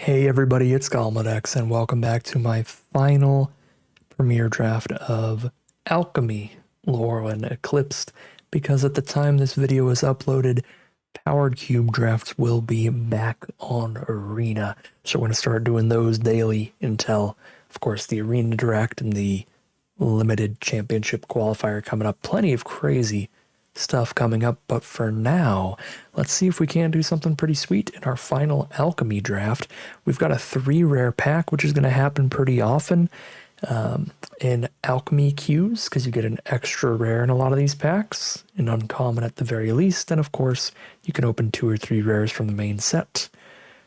Hey everybody, it's Galmadex, and welcome back to my final premiere draft of Alchemy Lorwyn Eclipsed, because at the time this video was uploaded, Powered Cube drafts will be back on Arena. So we're going to start doing those daily until, of course, the Arena Direct and the Limited Championship Qualifier coming up. Plenty of crazy stuff coming up, but for now, let's see if we can do something pretty sweet in our final alchemy draft. We've got a 3 rare pack, which is going to happen pretty often in alchemy queues, because you get an extra rare in a lot of these packs, an uncommon at the very least, and of course you can open 2 or 3 rares from the main set.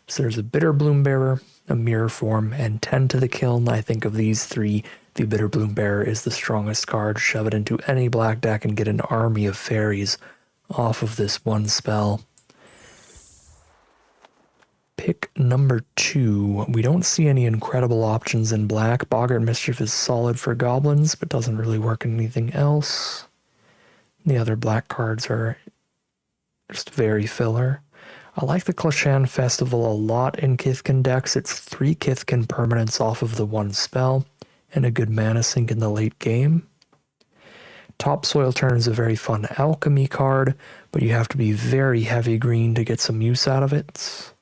So there's a Bitter Bloom Bearer, a Mirror Form, and 10 to the Kiln. I think of these 3, the Bitter Bloom Bearer is the strongest card. Shove it into any black deck and get an army of fairies off of this one spell. Pick number 2. We don't see any incredible options in black. Boggart Mischief is solid for goblins, but doesn't really work in anything else. The other black cards are just very filler. I like the Clashan Festival a lot in Kithkin decks. It's 3 Kithkin permanents off of the one spell, and a good mana sink in the late game. Topsoil Turn is a very fun alchemy card, but you have to be very heavy green to get some use out of it.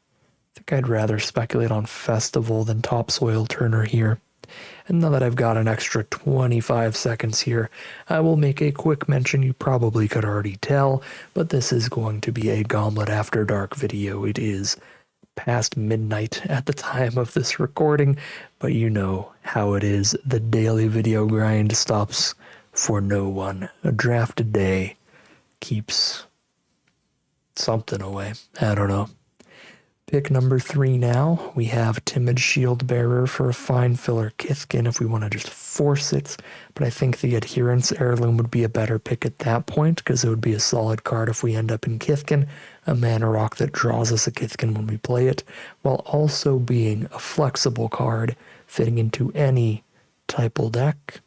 I think I'd rather speculate on Festival than Topsoil Turner here. And now that I've got an extra 25 seconds here, I will make a quick mention. You probably could already tell, but this is going to be a Gauntlet After Dark video. It is past midnight at the time of this recording, but you know how it is. The daily video grind stops for no one. A draft a day keeps something away. I don't know. Pick number 3 now. We have Timid Shield Bearer for a fine filler Kithkin if we want to just force it, but I think the Adherence Heirloom would be a better pick at that point, because it would be a solid card if we end up in Kithkin, a mana rock that draws us a Kithkin when we play it, while also being a flexible card fitting into any typal deck.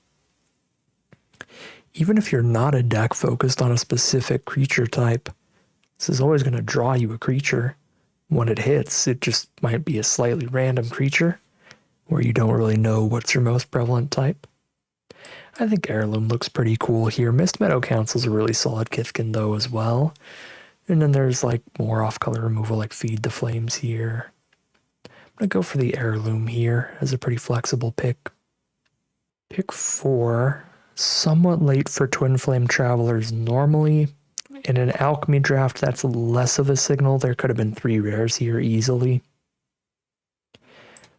Even if you're not a deck focused on a specific creature type, this is always going to draw you a creature. When it hits, it just might be a slightly random creature where you don't really know what's your most prevalent type. I think Heirloom looks pretty cool here. Mist Meadow Council's a really solid Kithkin though as well. And then there's like more off-color removal like Feed the Flames here. I'm going to go for the Heirloom here as a pretty flexible pick. Pick 4. Somewhat late for Twin Flame Travelers normally. In an alchemy draft, that's less of a signal. There could have been 3 rares here easily.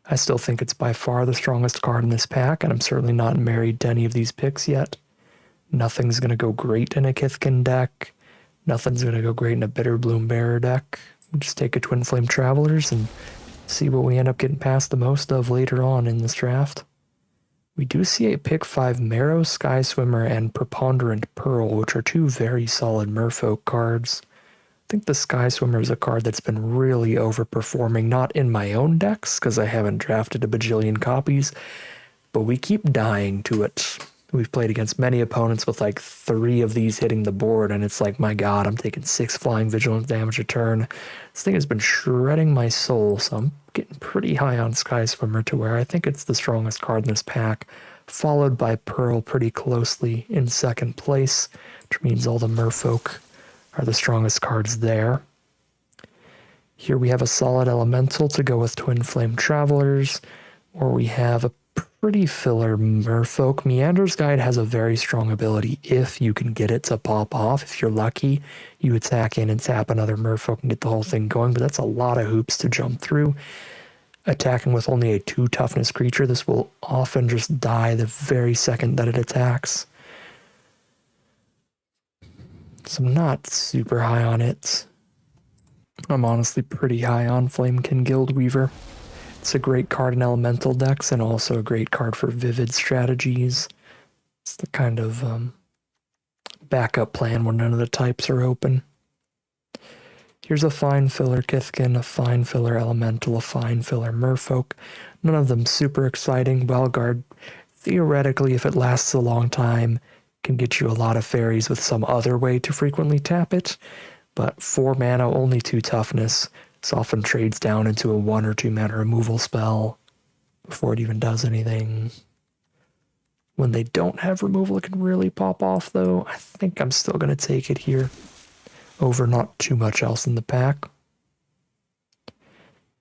I still think it's by far the strongest card in this pack, and I'm certainly not married to any of these picks yet. Nothing's going to go great in a Kithkin deck. Nothing's going to go great in a Bitter Bloom Bearer deck. We'll just take a Twin Flame Travelers and see what we end up getting past the most of later on in this draft. We do see a pick 5 Marrow, Sky Swimmer, and Preponderant Pearl, which are 2 very solid Merfolk cards. I think the Sky Swimmer is a card that's been really overperforming, not in my own decks, because I haven't drafted a bajillion copies, but we keep dying to it. We've played against many opponents with like 3 of these hitting the board, and it's like, my god, I'm taking 6 flying vigilance damage a turn. This thing has been shredding my soul, so I'm getting pretty high on Sky Swimmer to where I think it's the strongest card in this pack, followed by Pearl pretty closely in second place, which means all the Merfolk are the strongest cards there. Here we have a solid Elemental to go with Twin Flame Travelers, or we have a pretty filler Merfolk. Meander's Guide has a very strong ability if you can get it to pop off. If you're lucky, you attack in and tap another Merfolk and get the whole thing going, but that's a lot of hoops to jump through. Attacking with only a 2 toughness creature, this will often just die the very second that it attacks. So I'm not super high on it. I'm honestly pretty high on Flamekin Guildweaver. It's a great card in elemental decks and also a great card for vivid strategies. It's the kind of backup plan when none of the types are open. Here's a fine filler Kithkin, a fine filler Elemental, a fine filler Merfolk. None of them super exciting. Wellguard, theoretically, if it lasts a long time, can get you a lot of fairies with some other way to frequently tap it. But 4 mana, only 2 toughness. This often trades down into a 1 or 2 mana removal spell before it even does anything. When they don't have removal, it can really pop off, though. I think I'm still going to take it here over not too much else in the pack.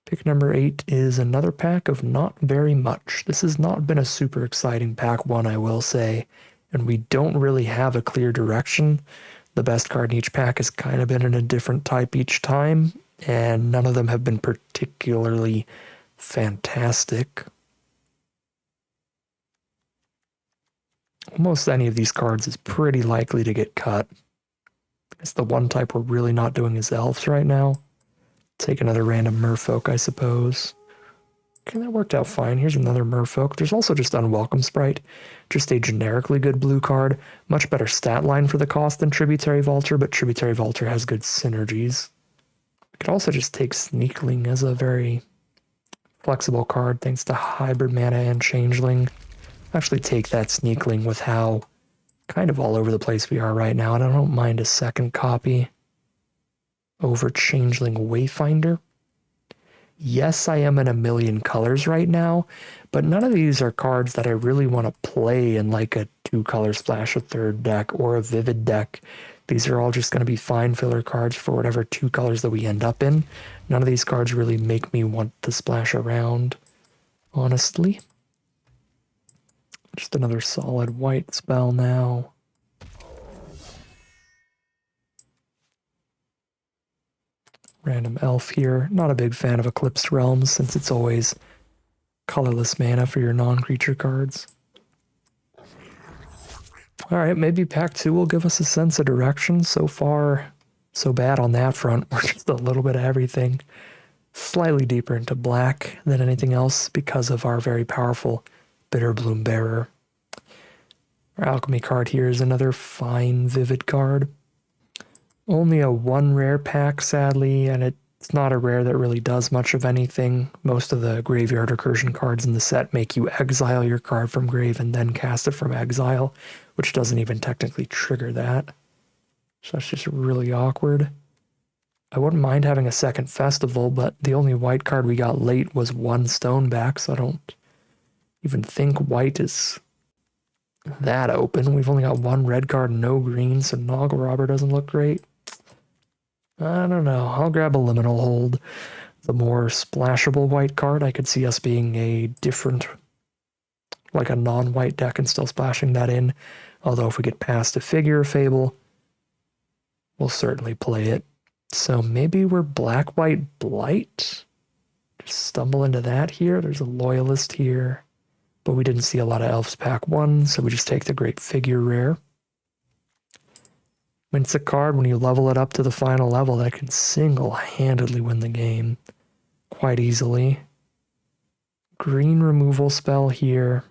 Pick number 8 is another pack of not very much. This has not been a super exciting pack one, I will say, and we don't really have a clear direction. The best card in each pack has kind of been in a different type each time, and none of them have been particularly fantastic. Almost any of these cards is pretty likely to get cut. It's the one type we're really not doing is elves right now. Take another random merfolk, I suppose. Okay, that worked out fine. Here's another merfolk. There's also just Unwelcome Sprite. Just a generically good blue card. Much better stat line for the cost than Tributary Vaulter, but Tributary Vaulter has good synergies. We could also just take Sneakling as a very flexible card thanks to Hybrid Mana and Changeling. Actually take that Sneakling with how kind of all over the place we are right now, and I don't mind a second copy over Changeling Wayfinder. Yes, I am in a million colors right now, but none of these are cards that I really want to play in like a 2-color splash a third deck or a vivid deck. These are all just going to be fine filler cards for whatever 2 colors that we end up in. None of these cards really make me want to splash around, honestly. Just another solid white spell now. Random elf here. Not a big fan of Eclipsed Realms since it's always colorless mana for your non-creature cards. Alright, maybe pack 2 will give us a sense of direction. So far, so bad on that front. We're just a little bit of everything. Slightly deeper into black than anything else because of our very powerful Bitterbloom Bearer. Our Alchemy card here is another fine vivid card. Only a 1 rare pack, sadly, and it's not a rare that really does much of anything. Most of the graveyard recursion cards in the set make you exile your card from grave and then cast it from exile, which doesn't even technically trigger that. So that's just really awkward. I wouldn't mind having a second festival, but the only white card we got late was 1 Stoneback, so I don't even think white is that open. We've only got 1 red card and no green, so Noggle Robber doesn't look great. I don't know. I'll grab a Liminal Hold. The more splashable white card, I could see us being a different, like a non-white deck and still splashing that in. Although if we get past a Figure of Fable, we'll certainly play it. So maybe we're black-white Blight? Just stumble into that here. There's a Loyalist here. But we didn't see a lot of Elves pack 1, so we just take the Great Figure rare. When it's a card, when you level it up to the final level, that can single-handedly win the game quite easily. Green removal spell here.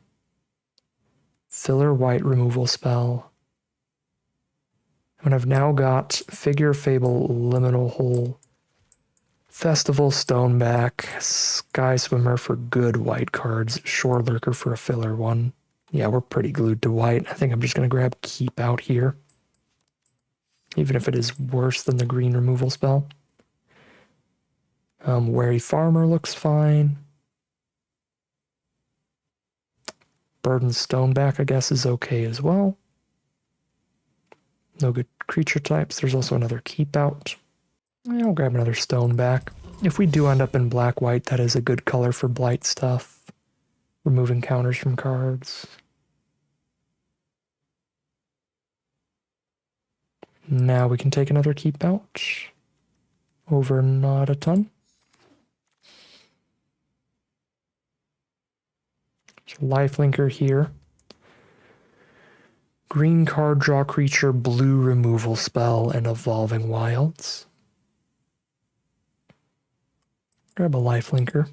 Filler white removal spell. And I've now got Figure Fable, Liminal Hole, Festival, Stoneback, Sky Swimmer for good white cards, Shore Lurker for a filler one. Yeah, we're pretty glued to white. I think I'm just going to grab Keep Out here. Even if it is worse than the green removal spell. Wary Farmer looks fine. Burden Stoneback, I guess, is okay as well. No good creature types. There's also another Keep Out. I'll grab another Stoneback. If we do end up in black-white, that is a good color for Blight stuff. Removing counters from cards. Now we can take another Keep Out. Over not a ton. Lifelinker here. Green card, draw creature, blue removal spell, and Evolving Wilds. Grab a Lifelinker.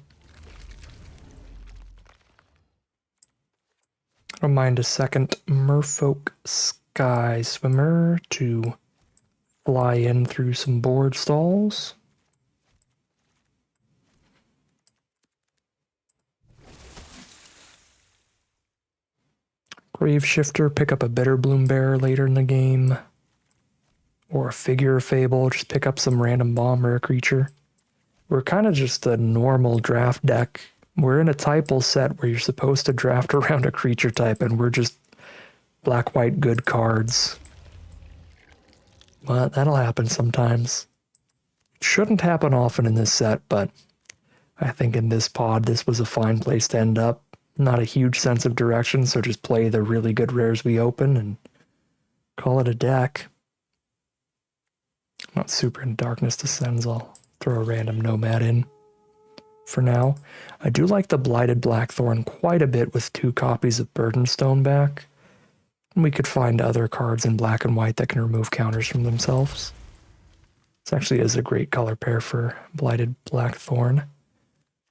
I don't mind a second Merfolk Sky Swimmer to fly in through some board stalls. Grave Shifter, pick up a Bitterbloom Bearer later in the game. Or a Figure of Fable, just pick up some random bomb rare creature. We're kind of just a normal draft deck. We're in a typal set where you're supposed to draft around a creature type, and we're just black-white good cards. But that'll happen sometimes. It shouldn't happen often in this set, but I think in this pod, this was a fine place to end up. Not a huge sense of direction, so just play the really good rares we open and call it a deck. I'm not super in Darkness Descends. I'll throw a random Nomad in for now. I do like the Blighted Blackthorn quite a bit with 2 copies of Burdenstone back. And we could find other cards in black and white that can remove counters from themselves. This actually is a great color pair for Blighted Blackthorn.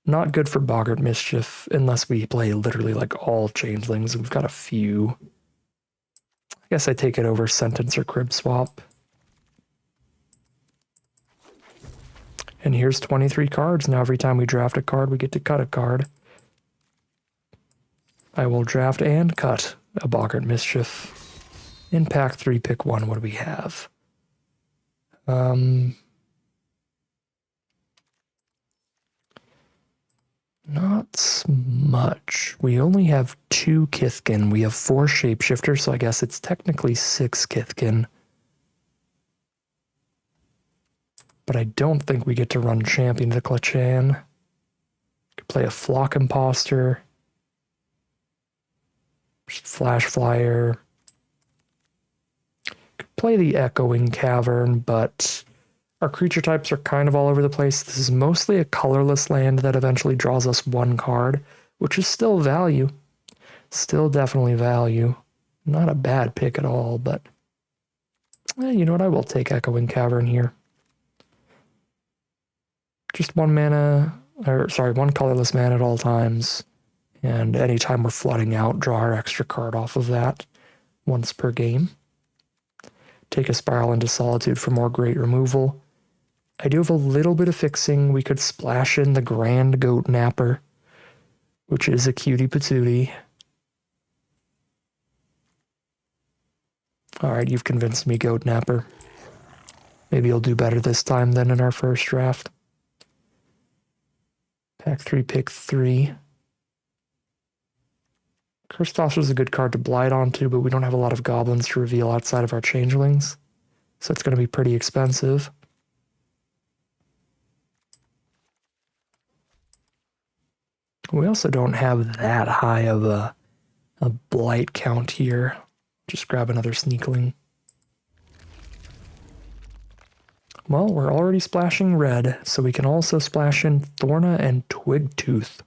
Not good for Boggart Mischief unless we play literally like all changelings. We've got a few. I guess I take it over Sentence or Crib Swap. And here's 23 cards. Now every time we draft a card, we get to cut a card. I will draft and cut a Boggart Mischief. In pack 3, pick 1. What do we have? Not much. We only have 2 Kithkin. We have 4 Shapeshifters, so I guess it's technically 6 Kithkin. But I don't think we get to run Champion to Klachan. Could play a Flock Imposter. Flash Flyer. Could play the Echoing Cavern, but our creature types are kind of all over the place. This is mostly a colorless land that eventually draws us 1 card, which is still value. Still definitely value. Not a bad pick at all, but you know what? I will take Echoing Cavern here. Just 1 colorless mana at all times. And anytime we're flooding out, draw our extra card off of that once per game. Take a Spiral into Solitude for more great removal. I do have a little bit of fixing. We could splash in the Grand Goat Napper, which is a cutie patootie. Alright, you've convinced me, Goat Napper. Maybe you'll do better this time than in our first draft. Pack 3, pick 3. Curse Tosser is a good card to blight onto, but we don't have a lot of goblins to reveal outside of our changelings, so it's going to be pretty expensive. We also don't have that high of a blight count here. Just grab another Sneakling. Well, we're already splashing red, so we can also splash in Thorna and Twigtooth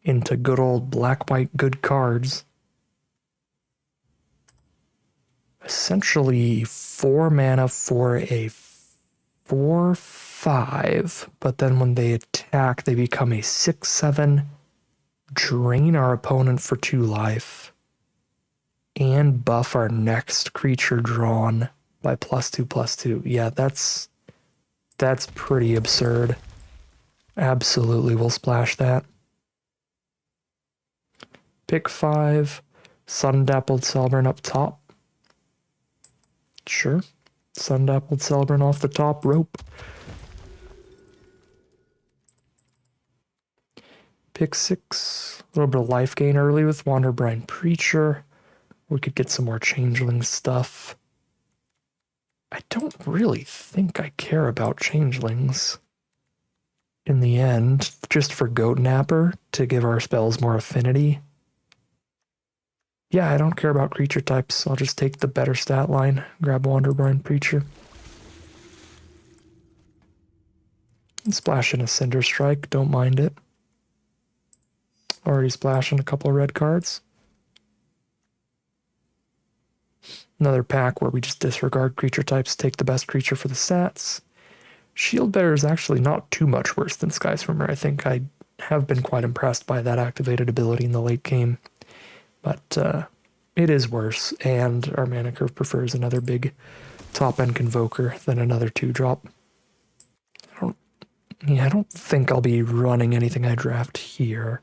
into good old black-white good cards. Essentially 4 mana for a 4/5, but then when they attack, they become a 6/7, drain our opponent for 2 life, and buff our next creature drawn by +2/+2. Yeah, that's pretty absurd. Absolutely, we'll splash that. Pick 5, Sun-Dappled Celebrant up top. Sure. Sun-Dappled Celebrant off the top rope. Pick 6, a little bit of life gain early with Wanderbrine Preacher. We could get some more Changeling stuff. I don't really think I care about Changelings in the end, just for Goat Napper to give our spells more affinity. Yeah, I don't care about creature types. I'll just take the better stat line, grab Wanderbrine Preacher. And splash in a Cinder Strike, don't mind it. Already splashing a couple of red cards. Another pack where we just disregard creature types, take the best creature for the stats. Shield Bearer is actually not too much worse than Sky Swimmer. I think I have been quite impressed by that activated ability in the late game. But it is worse, and our mana curve prefers another big top-end Convoker than another 2-drop. I don't think I'll be running anything I draft here.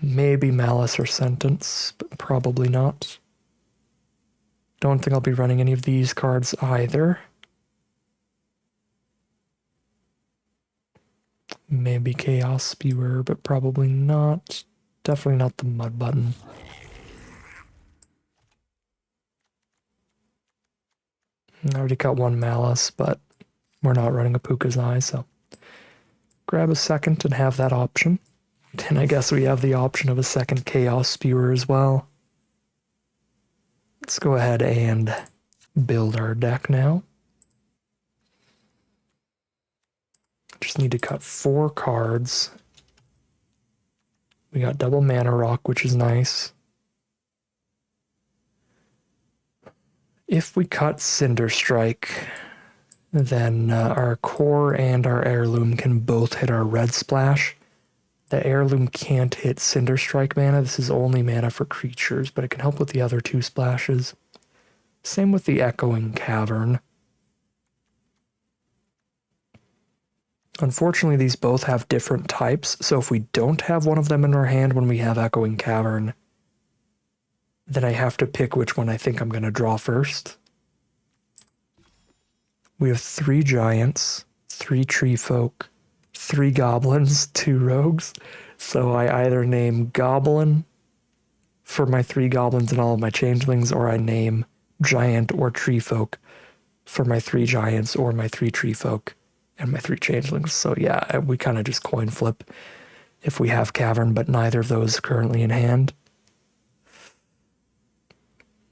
Maybe Malice or Sentence, but probably not. Don't think I'll be running any of these cards either. Maybe Chaos Spewer, but probably not. Definitely not the mud button. I already got one Malice, but we're not running a Puka's Eye, so grab a second and have that option. And I guess we have the option of a second Chaos Spewer as well. Let's go ahead and build our deck now. Just need to cut 4 cards. We got double Mana Rock, which is nice. If we cut Cinder Strike, then our Core and our Heirloom can both hit our red splash. The Heirloom can't hit Cinder Strike mana. This is only mana for creatures, but it can help with the other 2 splashes. Same with the Echoing Cavern. Unfortunately, these both have different types, so if we don't have one of them in our hand when we have Echoing Cavern, then I have to pick which one I think I'm going to draw first. We have 3 giants, 3 tree folk, 3 goblins, 2 rogues. So I either name Goblin for my 3 goblins and all of my changelings, or I name Giant or Tree Folk for my 3 giants or my 3 tree folk and my 3 changelings. So yeah, we kind of just coin flip if we have Cavern, but neither of those currently in hand.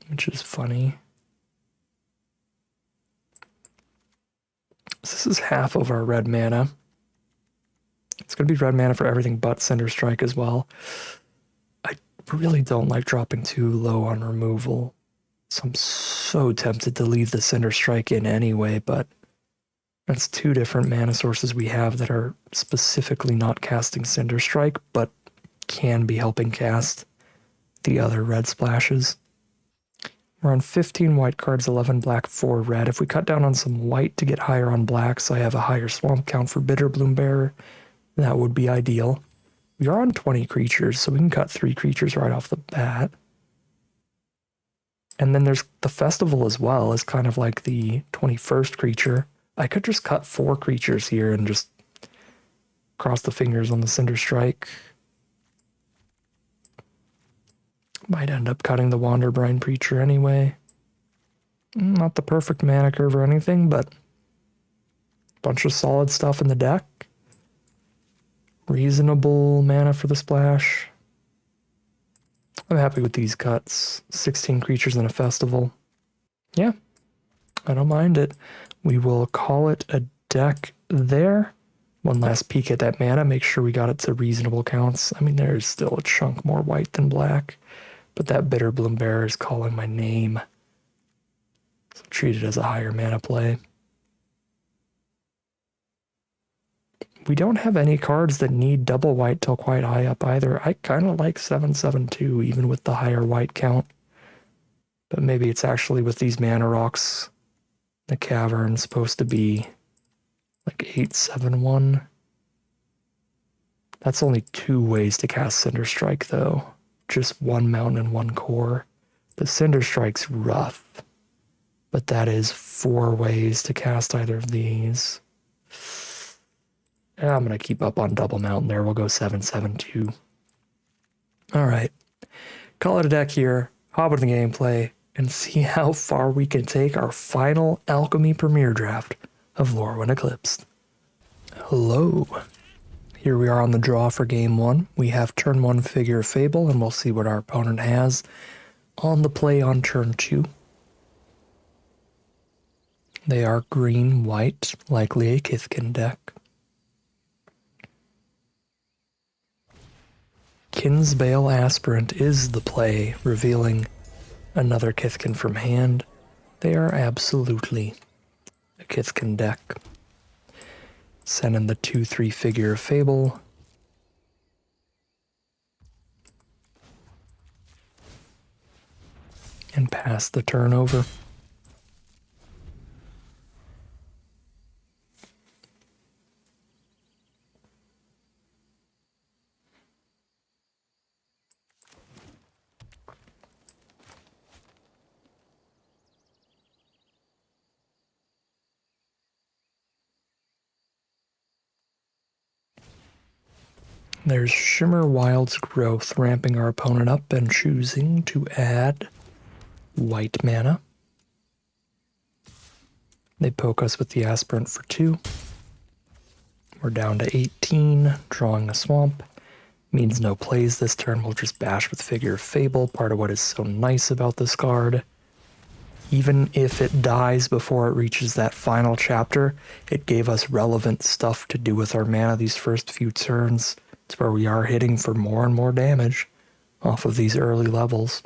Which is funny. So this is half of our red mana. It's going to be red mana for everything but Cinder Strike as well. I really don't like dropping too low on removal. So I'm so tempted to leave the Cinder Strike in anyway, but that's 2 different mana sources we have that are specifically not casting Cinder Strike, but can be helping cast the other red splashes. We're on 15 white cards, 11 black, 4 red. If we cut down on some white to get higher on black, so I have a higher swamp count for Bitter Bloombearer, that would be ideal. We are on 20 creatures, so we can cut 3 creatures right off the bat. And then there's the Festival as well, as kind of like the 21st creature. I could just cut 4 creatures here and just cross the fingers on the Cinder Strike. Might end up cutting the Wanderbrine Preacher anyway. Not the perfect mana curve or anything, but a bunch of solid stuff in the deck. Reasonable mana for the splash. I'm happy with these cuts. 16 creatures in a festival. Yeah, I don't mind it. We will call it a deck there. One last peek at that mana, make sure we got it to reasonable counts. I mean, there's still a chunk more white than black, but that Bitter Bloombearer is calling my name. So treat it as a higher mana play. We don't have any cards that need double white till quite high up either. I kind of like 7/7/2, even with the higher white count. But maybe it's actually with these mana rocks. The Cavern's supposed to be like 8/7/1. That's only 2 ways to cast Cinder Strike, though. Just 1 mountain and 1 core. The Cinder Strike's rough, but that is 4 ways to cast either of these. I'm going to keep up on double mountain there. We'll go 7/7/2. All right. Call it a deck here. Hop into the gameplay and see how far we can take our final Alchemy Premier Draft of Lorwyn Eclipsed. Hello. Here we are on the draw for game 1. We have turn 1 Figure of Fable, and we'll see what our opponent has on the play on turn 2. They are green-white, likely a Kithkin deck. Kinsbale Aspirant is the play, revealing another Kithkin from hand. They are absolutely a Kithkin deck. Send in the 2/3 Figure of Fable. And pass the turn over. There's Shimmer Wild's Growth, ramping our opponent up and choosing to add white mana. They poke us with the Aspirant for 2. We're down to 18, drawing a swamp. Means no plays this turn, we'll just bash with Figure of Fable, part of what is so nice about this card. Even if it dies before it reaches that final chapter, it gave us relevant stuff to do with our mana these first few turns. It's where we are hitting for more and more damage off of these early levels.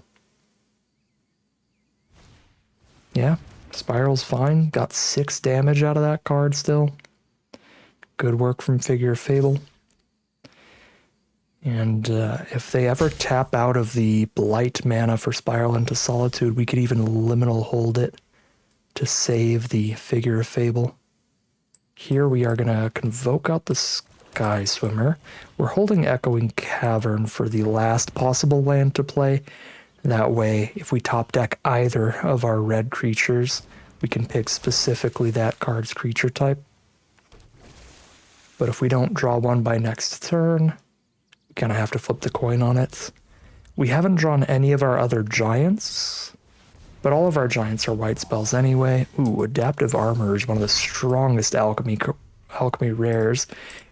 Yeah, Spiral's fine. Got 6 damage out of that card still. Good work from Figure of Fable. And if they ever tap out of the Blight mana for Spiral into Solitude, we could even Liminal Hold it to save the Figure of Fable. Here we are going to Convoke out the Sky Swimmer. We're holding Echoing Cavern for the last possible land to play. That way, if we top deck either of our red creatures, we can pick specifically that card's creature type. But if we don't draw one by next turn, we kind of have to flip the coin on it. We haven't drawn any of our other giants, but all of our giants are white spells anyway. Ooh, Adaptive Armor is one of the strongest alchemy rares.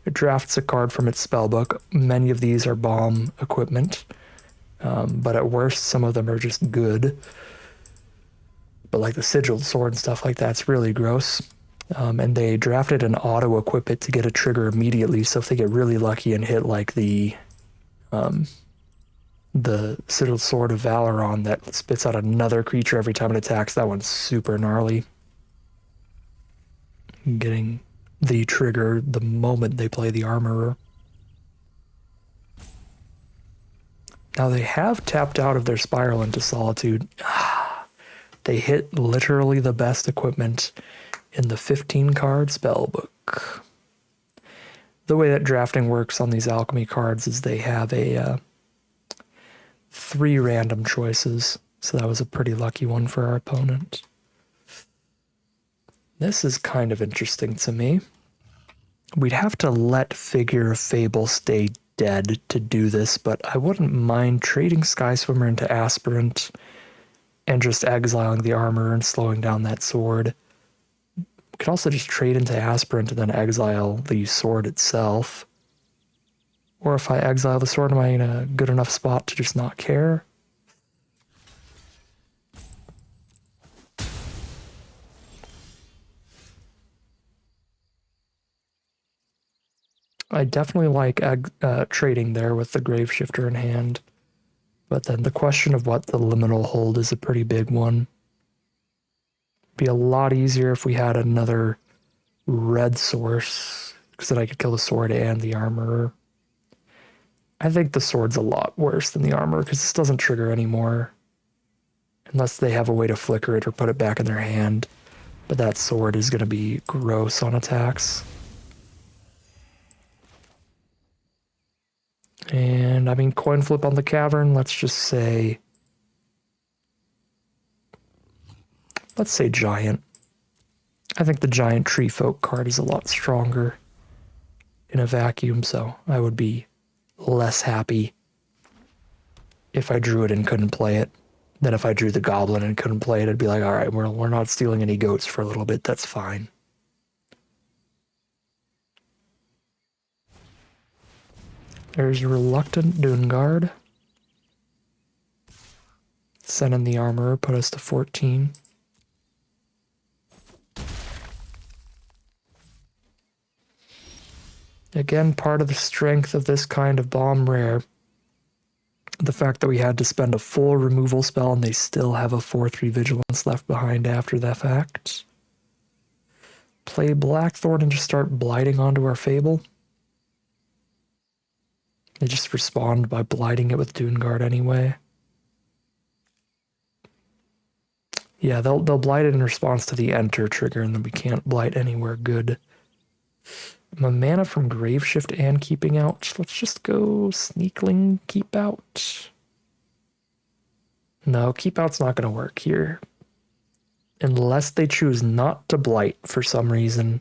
It drafts a card from its spellbook. Many of these are bomb equipment, but at worst, some of them are just good. But like the Sigiled Sword and stuff like that's really gross. And they drafted an auto-equip it to get a trigger immediately, so if they get really lucky and hit like the Sigiled Sword of Valeron that spits out another creature every time it attacks, that one's super gnarly. Getting the trigger the moment they play the Armorer. Now they have tapped out of their Spiral into Solitude. They hit literally the best equipment in the 15-card spellbook. The way that drafting works on these alchemy cards is they have a 3 random choices, so that was a pretty lucky one for our opponent. This is kind of interesting to me. We'd have to let Figure of Fable stay dead to do this, but I wouldn't mind trading Sky Swimmer into Aspirant and just exiling the armor and slowing down that sword. We could also just trade into Aspirant and then exile the sword itself. Or if I exile the sword, am I in a good enough spot to just not care? I definitely like trading there with the Graveshifter in hand. But then the question of what the Liminal Hold is a pretty big one. Be a lot easier if we had another red source, because then I could kill the sword and the armor. I think the sword's a lot worse than the armor, because this doesn't trigger anymore. Unless they have a way to flicker it or put it back in their hand. But that sword is going to be gross on attacks. And, I mean, coin flip on the cavern, let's just say... Let's say giant. I think the giant tree folk card is a lot stronger in a vacuum, so I would be less happy if I drew it and couldn't play it than if I drew the goblin and couldn't play it. I'd be like, all right, we're not stealing any goats for a little bit, that's fine. There's Reluctant Doonguard. Send in the armor, put us to 14. Again, part of the strength of this kind of bomb rare, the fact that we had to spend a full removal spell and they still have a 4/3 vigilance left behind after that fact. Play Blackthorn and just start blighting onto our Fable. They just respond by blighting it with Doonguard anyway. Yeah, they'll blight it in response to the enter trigger, and then we can't blight anywhere good. A mana from Graveshift and Keeping Out. Let's just go Sneakling Keep Out. No, Keep Out's not going to work here. Unless they choose not to blight for some reason.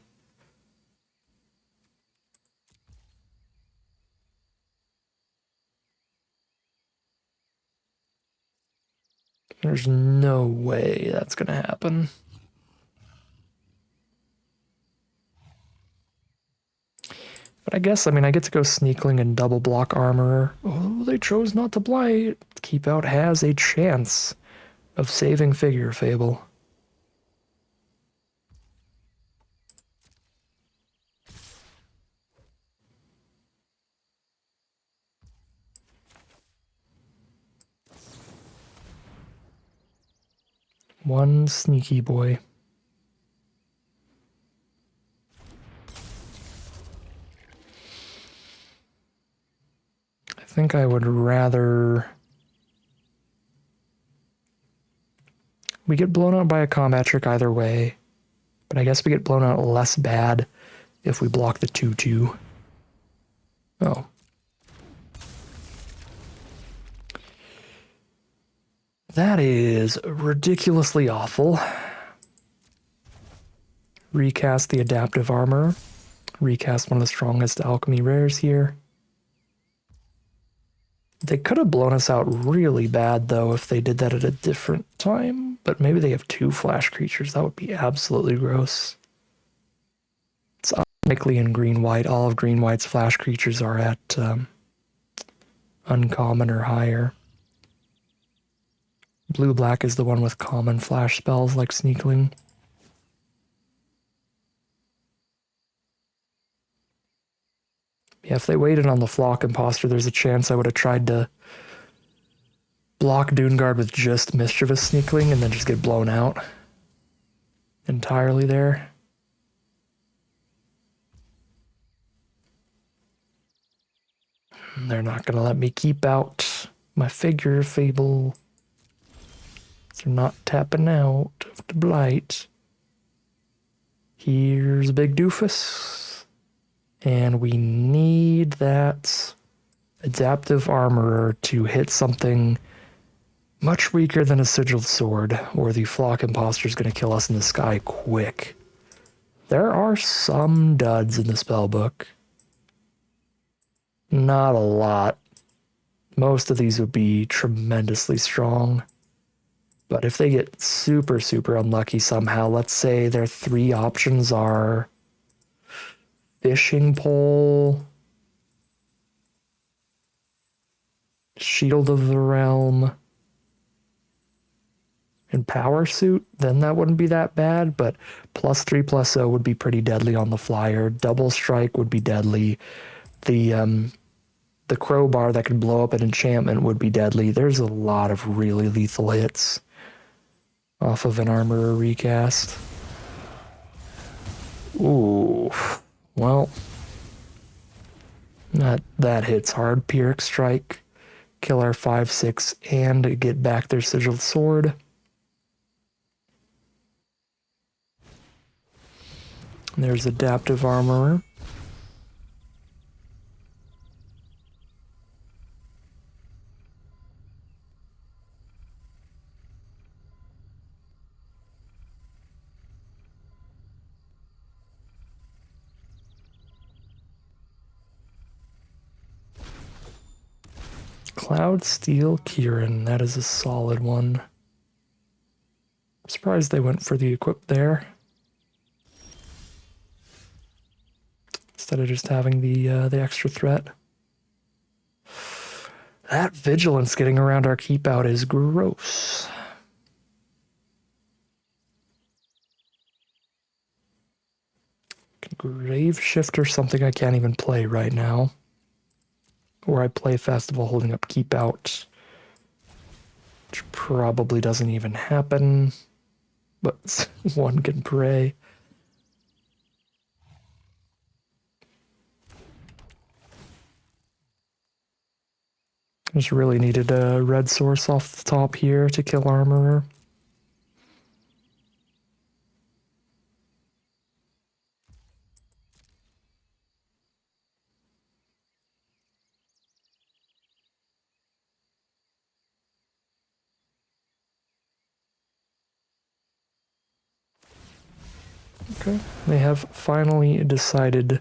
There's no way that's gonna happen. But I guess, I mean, I get to go Sneakling and double block Armorer. Oh, they chose not to blight. Keep Out has a chance of saving Figure Fable. One sneaky boy. I think I would rather... We get blown out by a combat trick either way, but I guess we get blown out less bad if we block the 2-2. Oh. That is ridiculously awful. Recast the Adaptive Armor. Recast one of the strongest alchemy rares here. They could have blown us out really bad, though, if they did that at a different time. But maybe they have 2 flash creatures. That would be absolutely gross. It's unlikely in green-white. All of green-white's flash creatures are at uncommon or higher. Blue-black is the one with common flash spells like Sneakling. Yeah, if they waited on the Flock Imposter, there's a chance I would have tried to block Doonguard with just Mischievous Sneakling and then just get blown out entirely there. They're not going to let me keep out my Figure Fable. They're not tapping out of the Blight. Here's a big doofus. And we need that Adaptive Armorer to hit something much weaker than a Sigiled Sword, or the Flock Imposter is going to kill us in the sky quick. There are some duds in the spellbook. Not a lot. Most of these would be tremendously strong. But if they get super, super unlucky somehow, let's say their 3 options are Fishing Pole, Shield of the Realm, and Power Suit, then that wouldn't be that bad, but +3/+0 would be pretty deadly on the flyer. Double Strike would be deadly. The crowbar that could blow up an enchantment would be deadly. There's a lot of really lethal hits off of an Armorer recast. Ooh, well, that hits hard. Pyrrhic Strike, kill our 5/6, and get back their Sigiled Sword. There's Adaptive Armorer. Cloud Steel Kieran, that is a solid one. I'm surprised they went for the equip there, instead of just having the extra threat. That Vigilance getting around our keep out is gross. Grave Shifter, something I can't even play right now. Or I play Festival holding up keep out, which probably doesn't even happen, but one can pray. Just really needed a red source off the top here to kill Armorer. Okay, they have finally decided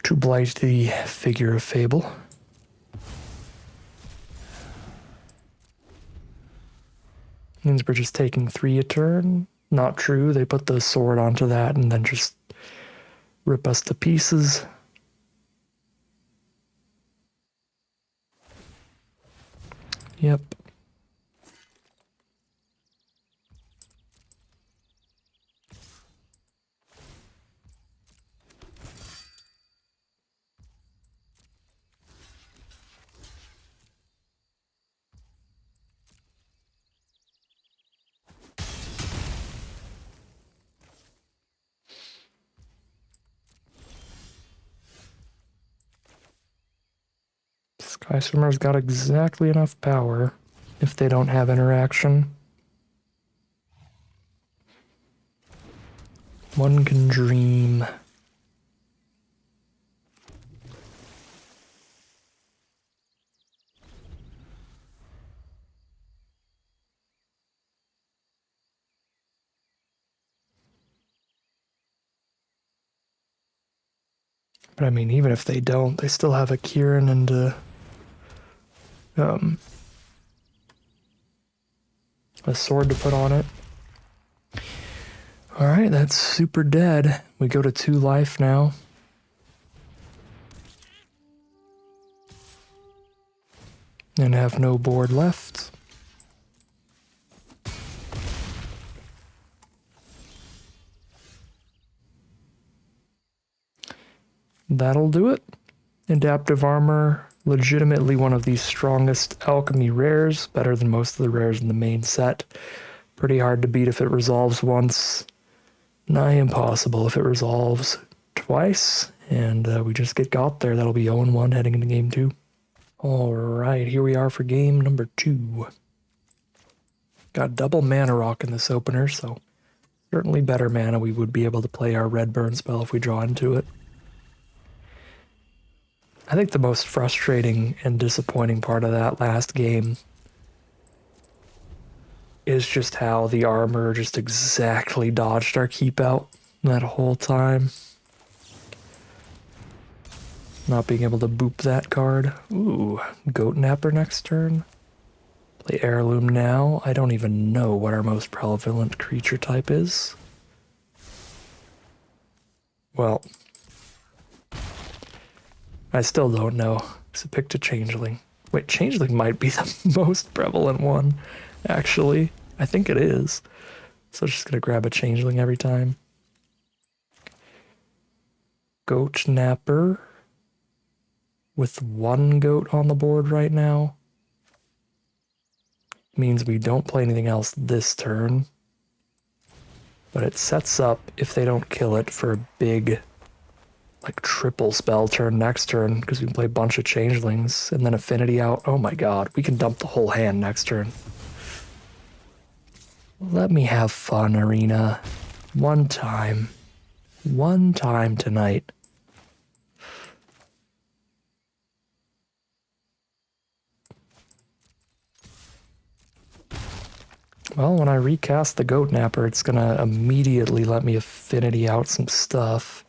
to blight the Figure of Fable. Means we're just taking 3 a turn. Not true. They put the sword onto that and then just rip us to pieces. Yep. Sky Swimmer's got exactly enough power if they don't have interaction. One can dream. But I mean, even if they don't, they still have a Kieran and a sword to put on it. Alright, that's super dead. We go to 2 life now. And have no board left. That'll do it. Adaptive armor, legitimately one of the strongest alchemy rares, better than most of the rares in the main set. Pretty hard to beat if it resolves once. Nigh impossible if it resolves twice. And we just got there. That'll be 0-1 heading into game 2. Alright, here we are for game number 2. Got double mana rock in this opener, so certainly better mana. We would be able to play our red burn spell if we draw into it. I think the most frustrating and disappointing part of that last game is just how the armor just exactly dodged our keep out that whole time. Not being able to boop that card. Ooh, Goat Napper next turn. Play Heirloom now. I don't even know what our most prevalent creature type is. Well, I still don't know. So picked a Changeling. Wait, Changeling might be the most prevalent one, actually. I think it is. So just gonna grab a Changeling every time. Goat Napper. With 1 goat on the board right now. Means we don't play anything else this turn. But it sets up, if they don't kill it, for a big, like, triple spell turn next turn, because we can play a bunch of Changelings, and then Affinity out. Oh my god, we can dump the whole hand next turn. Let me have fun, Arena. One time. One time tonight. Well, when I recast the Goat Napper, it's gonna immediately let me Affinity out some stuff.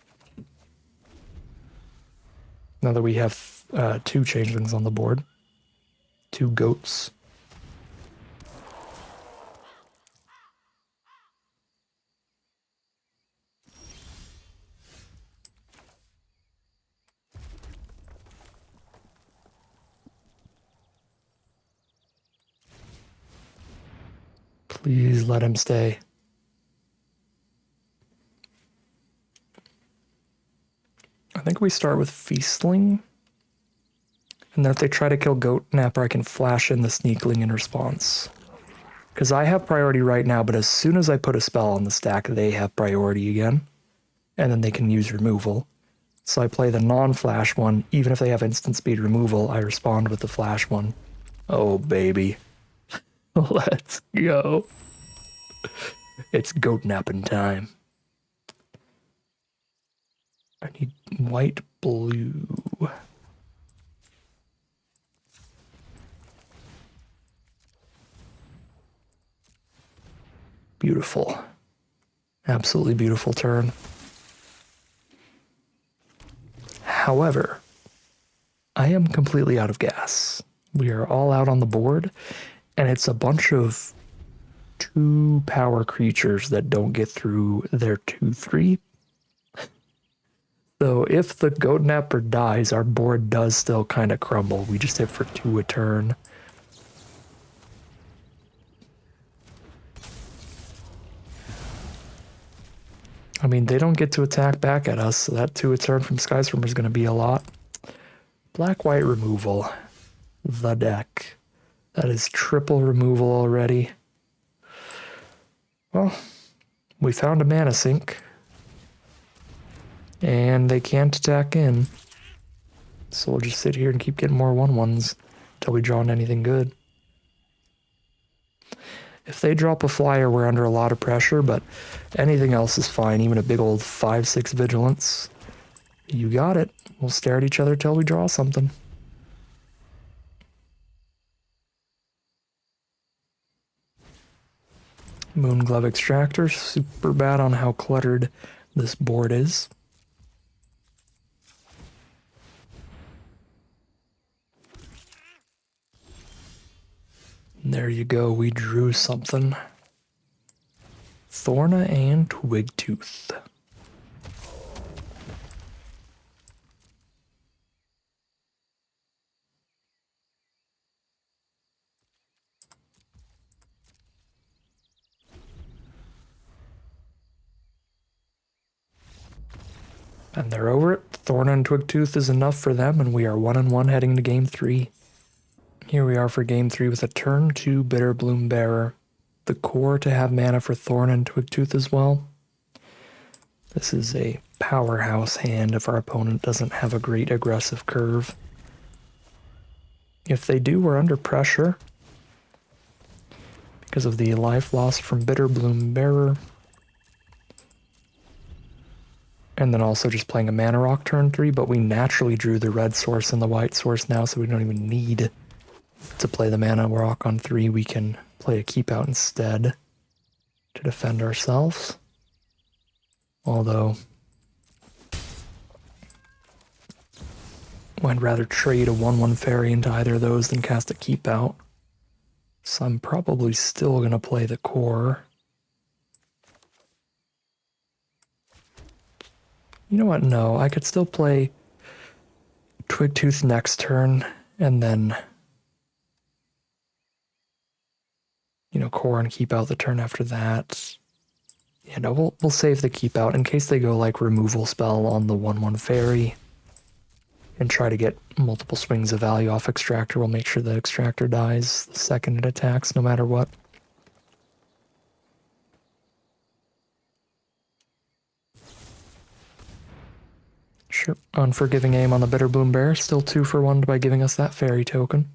Now that we have 2 Changelings on the board. 2 goats. Please let him stay. I think we start with Feastling. And then if they try to kill Goat Napper, I can flash in the Sneakling in response. Because I have priority right now, but as soon as I put a spell on the stack, they have priority again. And then they can use removal. So I play the non-flash one. Even if they have instant speed removal, I respond with the flash one. Oh, baby. Let's go. It's Goat Napping time. I need white, blue. Beautiful. Absolutely beautiful turn. However, I am completely out of gas. We are all out on the board, and it's a bunch of 2 power creatures that don't get through their 2/3. So if the Goat Napper dies, our board does still kind of crumble. We just hit for 2 a turn. I mean, they don't get to attack back at us, so that 2 a turn from Skyswimmer is going to be a lot. Black-white removal. The deck. That is triple removal already. Well, we found a mana sink. And they can't attack in. So we'll just sit here and keep getting more 1/1s until we draw into anything good. If they drop a flyer, we're under a lot of pressure, but anything else is fine. Even a big old 5/6 vigilance. You got it. We'll stare at each other till we draw something. Moonglove Extractor, super bad on how cluttered this board is. There you go, we drew something. Thorna and Twigtooth. And they're over it. Thorna and Twigtooth is enough for them, and we are 1-1 heading into Game 3. Here we are for Game 3 with a turn 2 Bitterbloom Bearer. The core to have mana for Thorn and Twigtooth as well. This is a powerhouse hand if our opponent doesn't have a great aggressive curve. If they do, we're under pressure because of the life lost from Bitterbloom Bearer. And then also just playing a Mana Rock turn 3, but we naturally drew the red source and the white source now, so we don't even need to play the Mana Rock on 3. We can play a Keep Out instead to defend ourselves. Although, I'd rather trade a 1/1 fairy into either of those than cast a Keep Out. So I'm probably still going to play the core. You know what? No, I could still play Twigtooth next turn and then, core and Keep Out the turn after that. We'll save the Keep Out in case they go like removal spell on the 1/1 fairy and try to get multiple swings of value off Extractor. We'll make sure the Extractor dies the second it attacks, no matter what. Sure, Unforgiving Aim on the Bitterbloom Bear, still 2 for 1 by giving us that fairy token.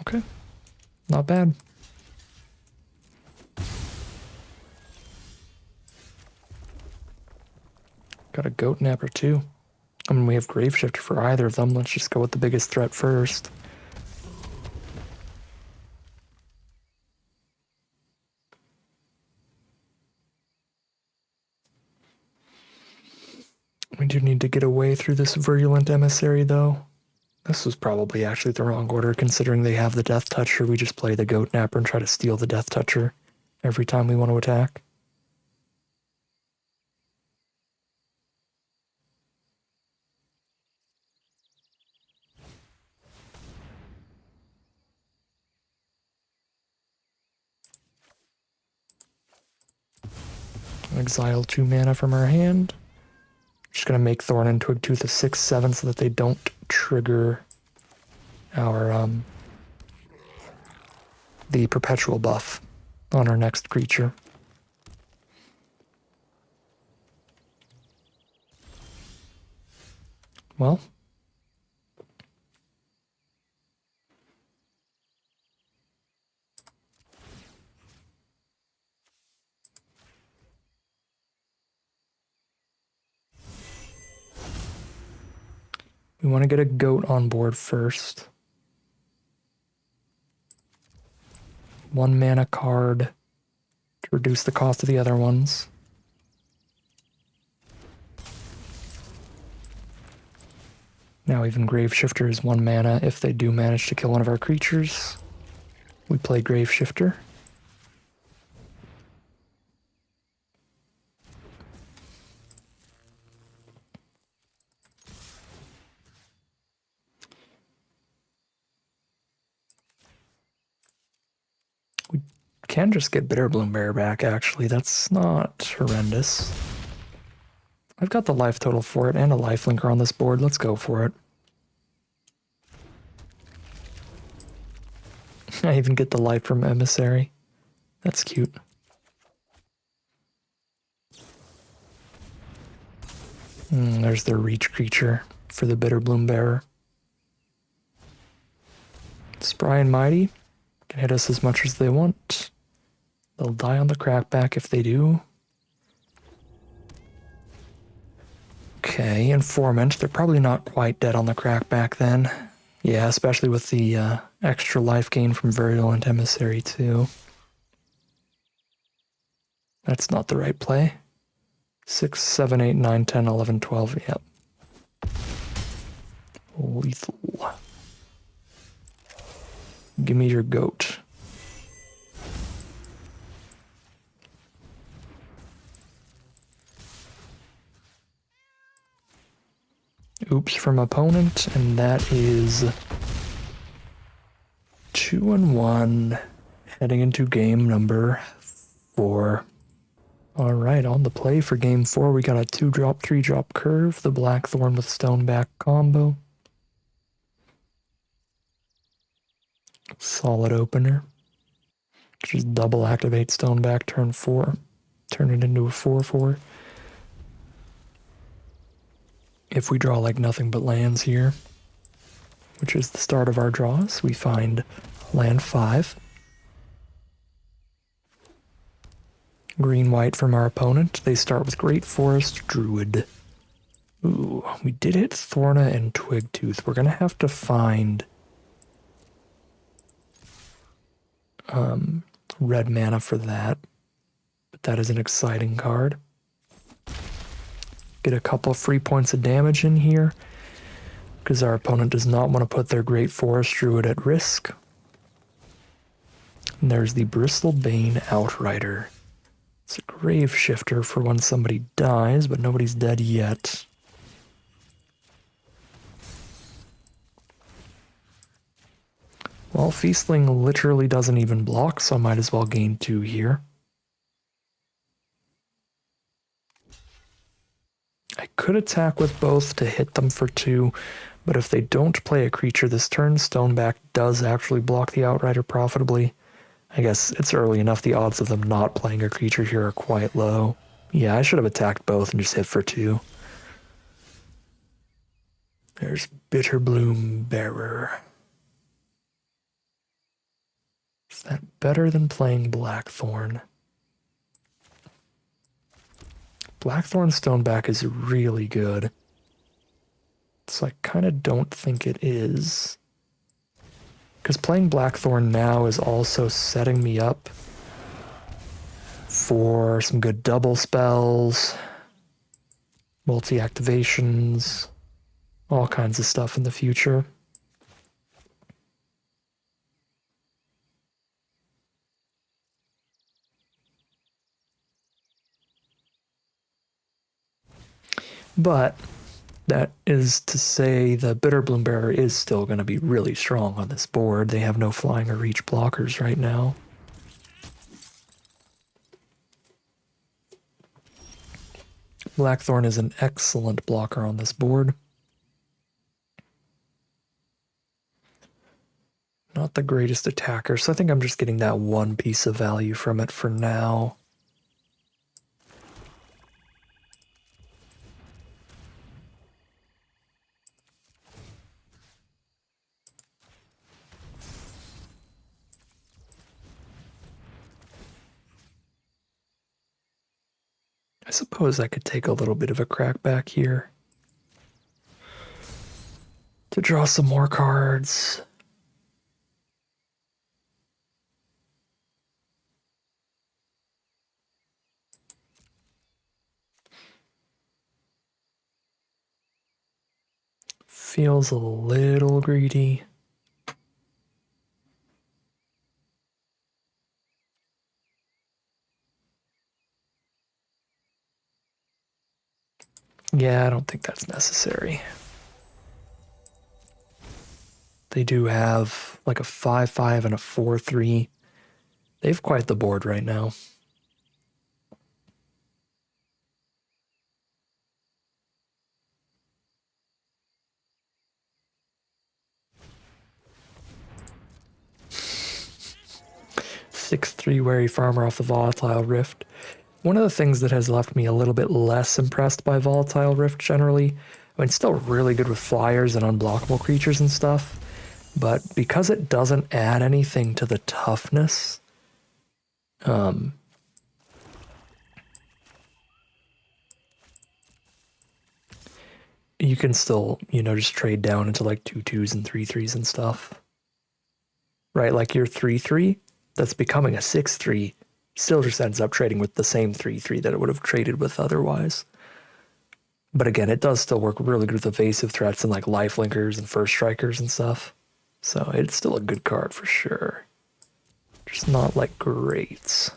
Okay, not bad. Got a Goat Napper too. I mean, we have Graveshifter for either of them. Let's just go with the biggest threat first. We do need to get away through this Virulent Emissary, though. This was probably actually the wrong order, considering they have the Death Toucher. We just play the Goat Napper and try to steal the Death Toucher every time we want to attack. Exile 2 mana from our hand. Just going to make Thorn and Twigtooth a 6/7 so that they don't trigger our the perpetual buff on our next creature. Well, we want to get a goat on board first. 1 mana card to reduce the cost of the other ones. Now even Graveshifter is 1 mana if they do manage to kill one of our creatures. We play Graveshifter. We can just get Bitterbloom Bear back, actually. That's not horrendous. I've got the life total for it and a lifelinker on this board. Let's go for it. I even get the life from Emissary. That's cute. There's their reach creature for the Bitterbloom Bearer. Spry and Mighty can hit us as much as they want. They'll die on the crackback if they do. Okay, Informant. They're probably not quite dead on the crackback then. Yeah, especially with the extra life gain from Virulent Emissary too. That's not the right play. 6, 7, 8, 9, 10, 11, 12, yep. Lethal. Give me your goat. Oops from opponent, and that is 2-1, heading into game number 4. Alright, on the play for game 4, we got a 2-drop, 3-drop curve, the Blackthorn with Stoneback combo. Solid opener. Just double activate Stoneback turn 4. Turn it into a 4-4. If we draw like nothing but lands here, which is the start of our draws, we find land 5. Green-white from our opponent. They start with Great Forest Druid. Ooh, we did hit Thorna and Twigtooth. We're going to have to find red mana for that. But that is an exciting card. Get a couple of free points of damage in here, because our opponent does not want to put their Great Forest Druid at risk. And there's the Bristlebane Outrider. It's a grave shifter for when somebody dies, but nobody's dead yet. Well, Feastling literally doesn't even block, so I might as well gain 2 here. I could attack with both to hit them for 2, but if they don't play a creature this turn, Stoneback does actually block the Outrider profitably. I guess it's early enough, the odds of them not playing a creature here are quite low. Yeah, I should have attacked both and just hit for 2. There's Bitterbloom Bearer. Is that better than playing Blackthorn? Blackthorn Stoneback is really good. So I kind of don't think it is. Because playing Blackthorn now is also setting me up for some good double spells, multi-activations, all kinds of stuff in the future. But that is to say the Bitterbloom Bearer is still going to be really strong on this board. They have no flying or reach blockers right now. Blackthorn is an excellent blocker on this board. Not the greatest attacker, so I think I'm just getting that one piece of value from it for now. I suppose I could take a little bit of a crackback here to draw some more cards. Feels a little greedy. Yeah, I don't think that's necessary. They do have like a 5-5 and a 4-3. They have quite the board right now. Six-3 Wary Farmer off the Volatile Rift. One of the things that has left me a little bit less impressed by Volatile Rift generally, I mean, it's still really good with flyers and unblockable creatures and stuff, but because it doesn't add anything to the toughness, you can still, just trade down into like 2-2s and 3-3s and stuff. Right, like your 3-3 that's becoming a 6-3 still just ends up trading with the same 3-3 that it would have traded with otherwise. But again, it does still work really good with evasive threats and like lifelinkers and first strikers and stuff. So it's still a good card for sure. Just not like great.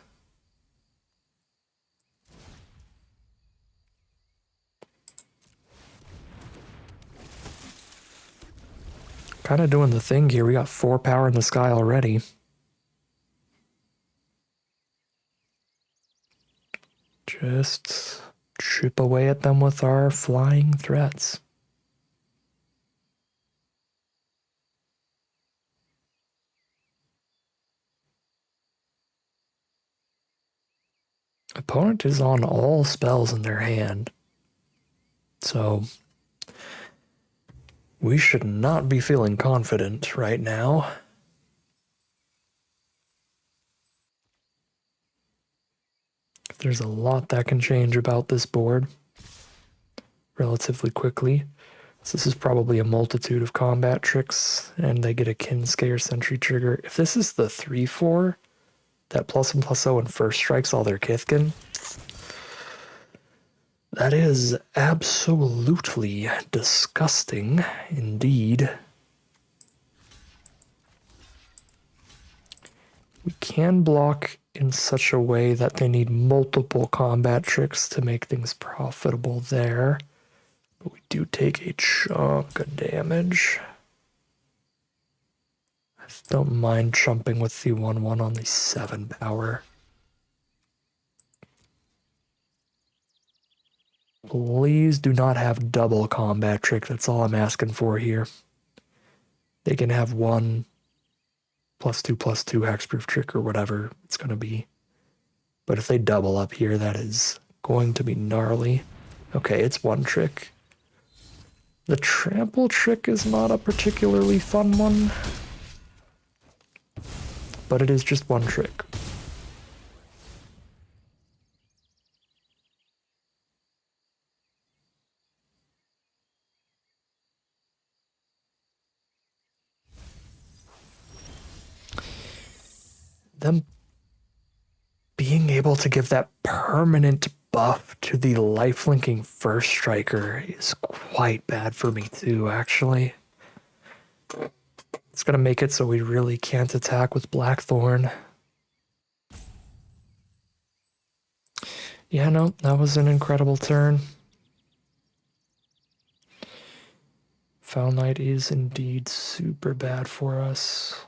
Kind of doing the thing here. We got 4 power in the sky already. Just chip away at them with our flying threats. Opponent is on all spells in their hand. So we should not be feeling confident right now. There's a lot that can change about this board relatively quickly. So this is probably a multitude of combat tricks, and they get a Kinscale Sentry trigger. If this is the 3-4, that +1/+0 and first strikes all their Kithkin, that is absolutely disgusting indeed. We can block in such a way that they need multiple combat tricks to make things profitable there. But we do take a chunk of damage. I don't mind jumping with the 1-1 on the 7 power. Please do not have double combat trick. That's all I'm asking for here. They can have 1 +2/+2 hexproof trick or whatever it's going to be. But if they double up here, that is going to be gnarly. Okay, it's 1 trick. The trample trick is not a particularly fun one, but it is just 1 trick. Them being able to give that permanent buff to the lifelinking first striker is quite bad for me too, actually. It's going to make it so we really can't attack with Blackthorn. Yeah, no, that was an incredible turn. Foul Knight is indeed super bad for us.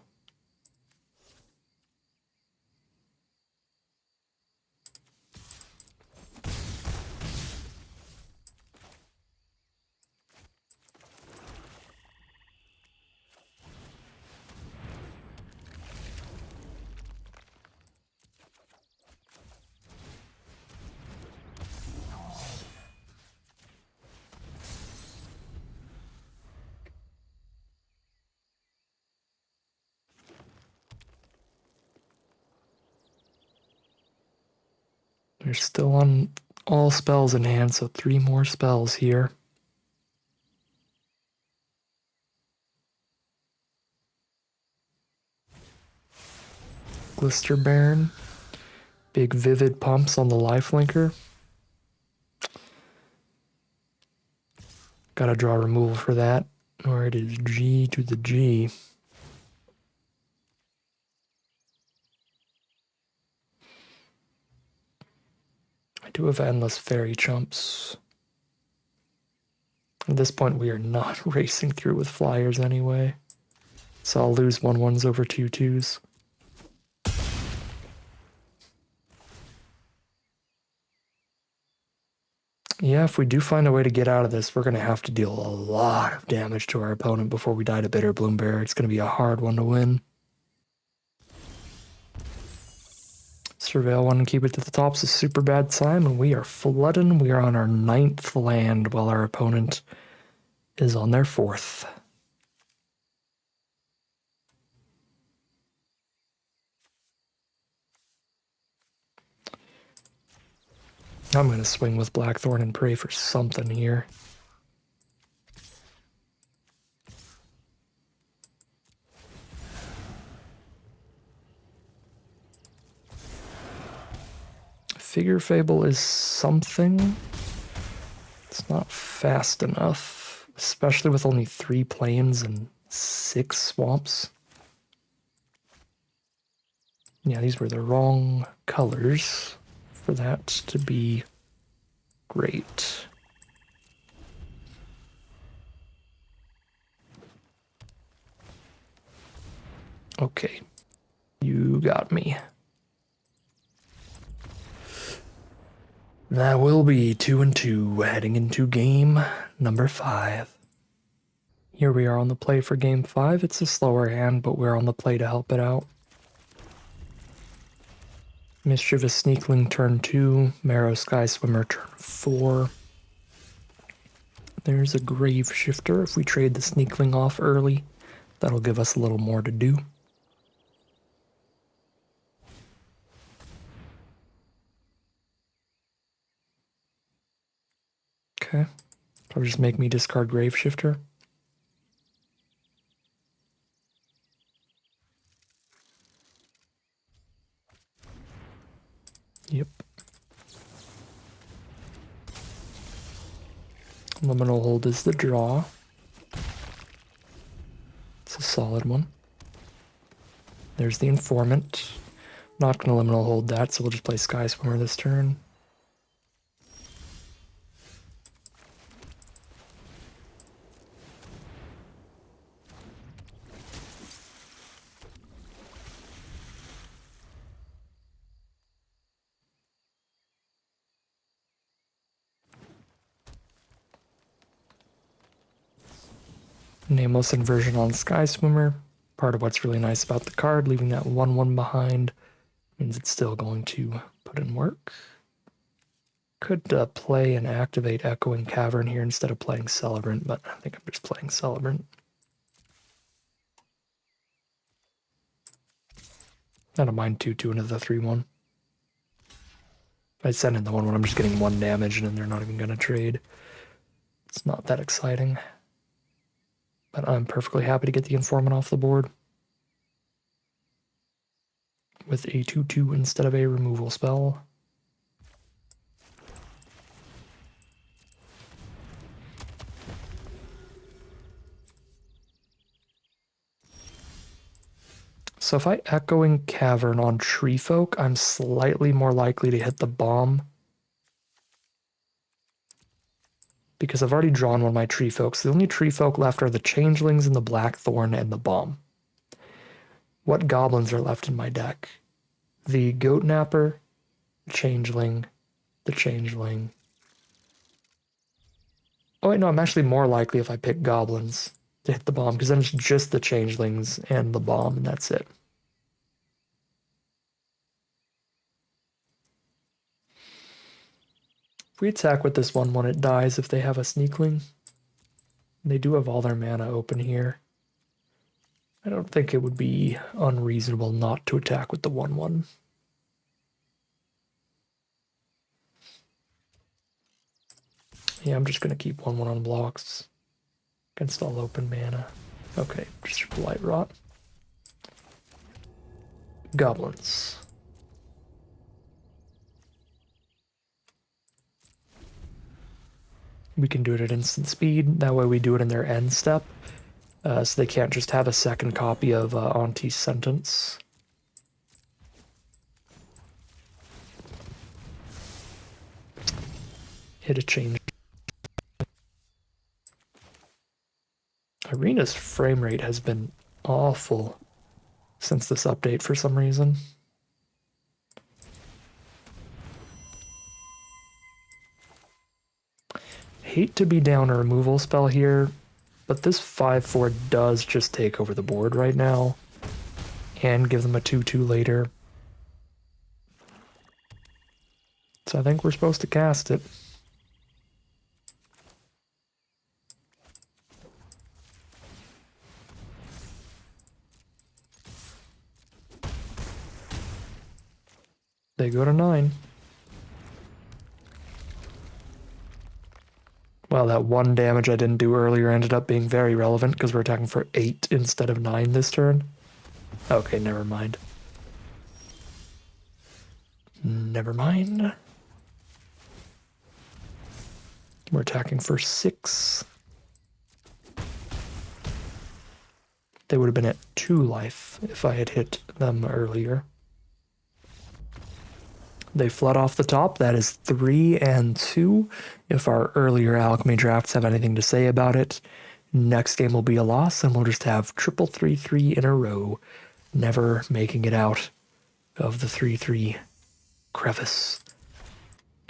We're still on all spells in hand, so 3 more spells here. Glister Baron. Big vivid pumps on the lifelinker. Gotta draw removal for that. Or it is G to the G. I do have endless fairy chumps. At this point, we are not racing through with flyers anyway. So I'll lose 1/1s over 2/2s. Yeah, if we do find a way to get out of this, we're going to have to deal a lot of damage to our opponent before we die to Bitter Bloomberry. It's going to be a hard one to win. Surveil one and keep it to the top's a super bad time, and we are flooding. We are on our 9th land while our opponent is on their 4th. I'm going to swing with Blackthorn and pray for something here. Figure Fable is something. It's not fast enough, especially with only 3 plains and 6 swamps. Yeah, these were the wrong colors for that to be great. Okay, you got me. That will be 2-2 heading into game number 5. Here we are on the play for game 5. It's a slower hand, but we're on the play to help it out. Mischievous Sneakling turn 2, Marrow Sky Swimmer turn 4. There's a Grave Shifter. If we trade the Sneakling off early, that'll give us a little more to do. Okay, that'll just make me discard Grave Shifter. Yep. Liminal Hold is the draw. It's a solid one. There's the Informant. Not going to Liminal Hold that, so we'll just play Sky Swimmer this turn. Nameless Inversion on Sky Swimmer. Part of what's really nice about the card, leaving that 1/1 behind, means it's still going to put in work. Could play and activate Echoing Cavern here instead of playing Celebrant, but I think I'm just playing Celebrant. I don't mind 2/2 into the 3/1. If I send in the 1/1, I'm just getting 1 damage, and then they're not even going to trade. It's not that exciting. But I'm perfectly happy to get the Informant off the board with a 2/2 instead of a removal spell. So if I Echoing Cavern on Treefolk, I'm slightly more likely to hit the bomb because I've already drawn one of my Treefolks. The only Treefolk left are the Changelings and the Blackthorn and the bomb. What goblins are left in my deck? The Goat Napper, the Changeling, the Changeling. Oh wait, no, I'm actually more likely if I pick goblins to hit the bomb, because then it's just the Changelings and the bomb, and that's it. If we attack with this 1/1, it dies if they have a Sneakling. They do have all their mana open here. I don't think it would be unreasonable not to attack with the 1/1. Yeah, I'm just going to keep 1/1 on blocks against all open mana. Okay, just Blight Rot. Goblins. We can do it at instant speed. That way we do it in their end step. So they can't just have a second copy of Auntie's Sentence. Hit a change. Arena's frame rate has been awful since this update for some reason. Hate to be down a removal spell here, but this 5/4 does just take over the board right now and give them a 2/2 later. So I think we're supposed to cast it. They go to 9. Well, that 1 damage I didn't do earlier ended up being very relevant because we're attacking for 8 instead of 9 this turn. Okay, never mind. Never mind. We're attacking for 6. They would have been at 2 life if I had hit them earlier. They flood off the top. That is 3 and 2. If our earlier alchemy drafts have anything to say about it, next game will be a loss, and we'll just have triple 3/3 in a row, never making it out of the 3/3 crevice.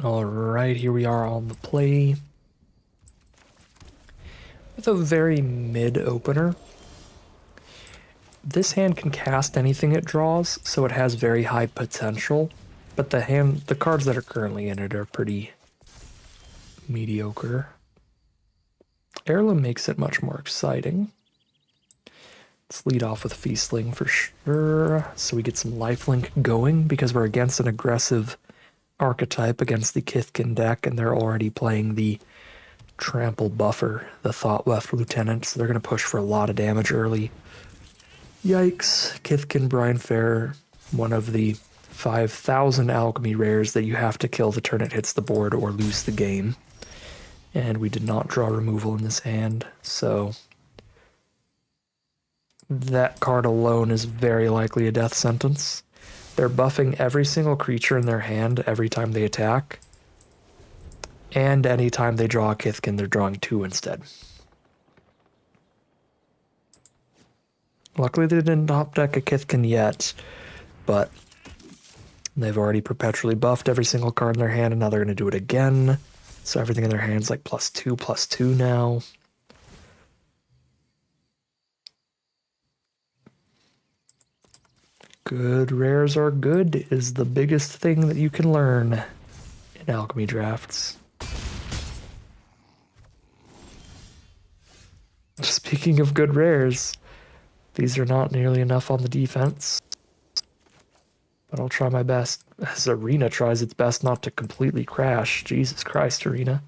All right, here we are on the play with a very mid opener. This hand can cast anything it draws, so it has very high potential. But the cards that are currently in it are pretty mediocre. Heirloom makes it much more exciting. Let's lead off with Feastling for sure, so we get some lifelink going, because we're against an aggressive archetype against the Kithkin deck, and they're already playing the Trample Buffer, the Thought-Left Lieutenant, so they're going to push for a lot of damage early. Yikes. Kithkin Brinefair, one of the 5,000 alchemy rares that you have to kill the turn it hits the board or lose the game. And we did not draw removal in this hand, so that card alone is very likely a death sentence. They're buffing every single creature in their hand every time they attack. And anytime they draw a Kithkin, they're drawing 2 instead. Luckily they didn't top deck a Kithkin yet, but they've already perpetually buffed every single card in their hand, and now they're going to do it again. So everything in their hand's like +2/+2 now. Good rares are good is the biggest thing that you can learn in alchemy drafts. Speaking of good rares, these are not nearly enough on the defense. But I'll try my best. As Arena tries its best not to completely crash. Jesus Christ, Arena.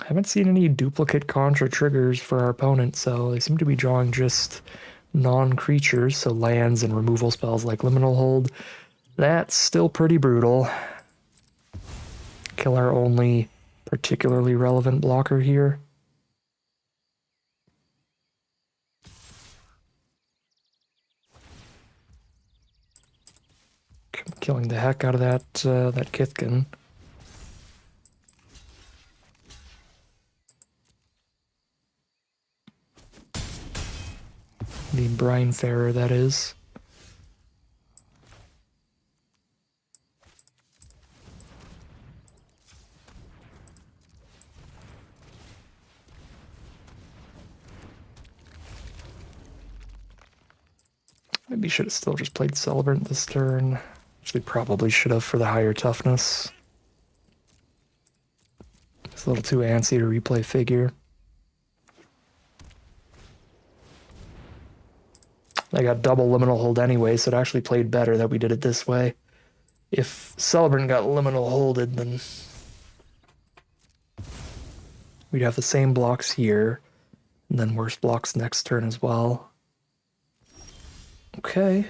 I haven't seen any duplicate contra triggers for our opponent, so they seem to be drawing just non-creatures, so lands and removal spells like Liminal Hold. That's still pretty brutal. Kill our only particularly relevant blocker here. Killing the heck out of that Kithkin. The Brinefarer, that is. Maybe should have still just played Celebrant this turn. Actually, probably should have for the higher toughness. It's a little too antsy to replay Figure. I got double Liminal Hold anyway, so it actually played better that we did it this way. If Celebrant got liminal holded, then we'd have the same blocks here, and then worse blocks next turn as well. Okay.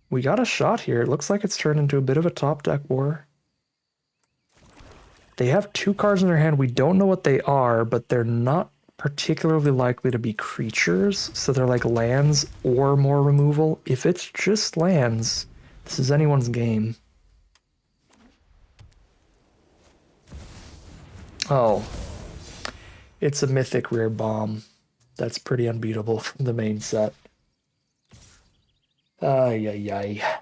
We got a shot here. It looks like it's turned into a bit of a top deck war. They have 2 cards in their hand. We don't know what they are, but they're not particularly likely to be creatures. So they're like lands or more removal. If it's just lands, this is anyone's game. Oh. It's a mythic rare bomb. That's pretty unbeatable from the main set. Ay, ay, ay.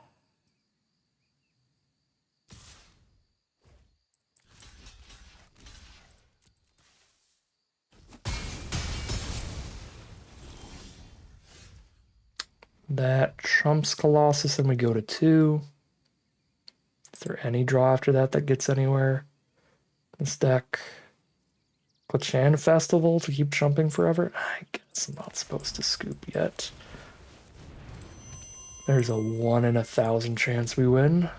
That trumps Colossus, and we go to 2. Is there any draw after that that gets anywhere? This deck. Clan Festival to keep jumping forever? I guess I'm not supposed to scoop yet. There's a 1 in 1,000 chance we win.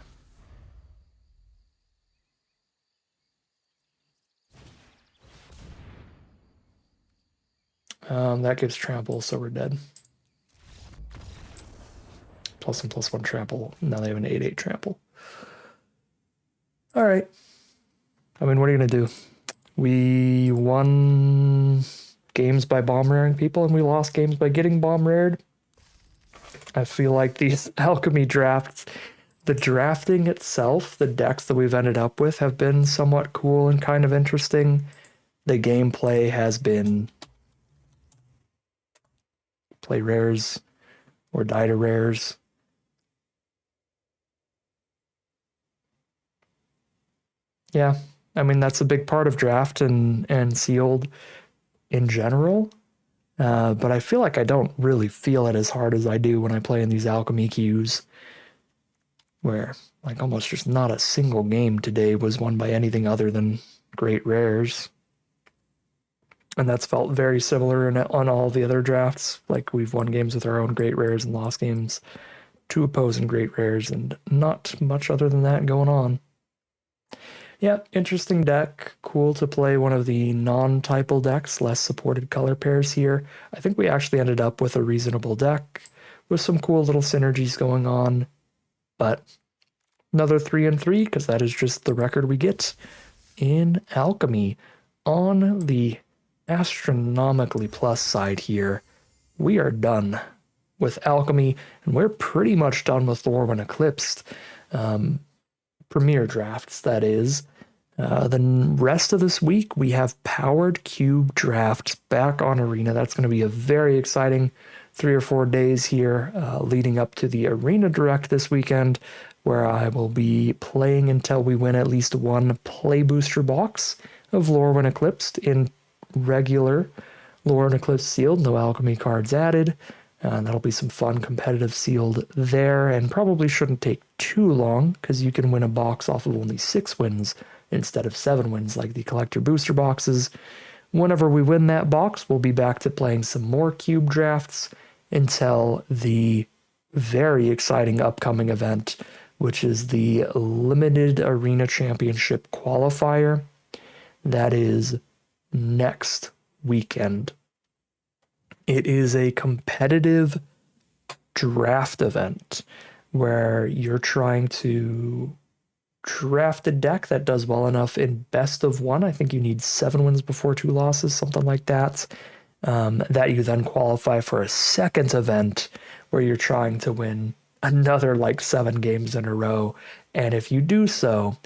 That gives trample, so we're dead. +1/+1 trample. Now they have an 8/8 trample. All right. I mean, what are you gonna do? We won games by bomb raring people, and we lost games by getting bomb rared. I feel like these alchemy drafts, the drafting itself, the decks that we've ended up with have been somewhat cool and kind of interesting. The gameplay has been play rares or die to rares. Yeah, I mean, that's a big part of draft and sealed in general. But I feel like I don't really feel it as hard as I do when I play in these alchemy queues, where like almost just not a single game today was won by anything other than great rares. And that's felt very similar on all the other drafts. Like we've won games with our own great rares and lost games to opposing great rares, and not much other than that going on. Yeah, interesting deck. Cool to play one of the non-typal decks, less supported color pairs here. I think we actually ended up with a reasonable deck with some cool little synergies going on. But another 3-3, because that is just the record we get in Alchemy. On the astronomically plus side here, we are done with Alchemy, and we're pretty much done with Lorwyn Eclipsed. Premier drafts, that is. The rest of this week, we have powered cube drafts back on Arena. That's going to be a very exciting 3 or 4 days here, leading up to the Arena Direct this weekend, where I will be playing until we win at least 1 play booster box of Lorwyn Eclipsed in regular Lorwyn Eclipsed sealed, no alchemy cards added. That'll be some fun competitive sealed there, and probably shouldn't take too long because you can win a box off of only 6 wins instead of 7 wins like the collector booster boxes. Whenever we win that box, we'll be back to playing some more cube drafts until the very exciting upcoming event, which is the Limited Arena Championship qualifier. That is next weekend. It is a competitive draft event where you're trying to draft a deck that does well enough in best of 1. I think you need 7 wins before 2 losses, something like that. That you then qualify for a second event where you're trying to win another like 7 games in a row. And if you do so,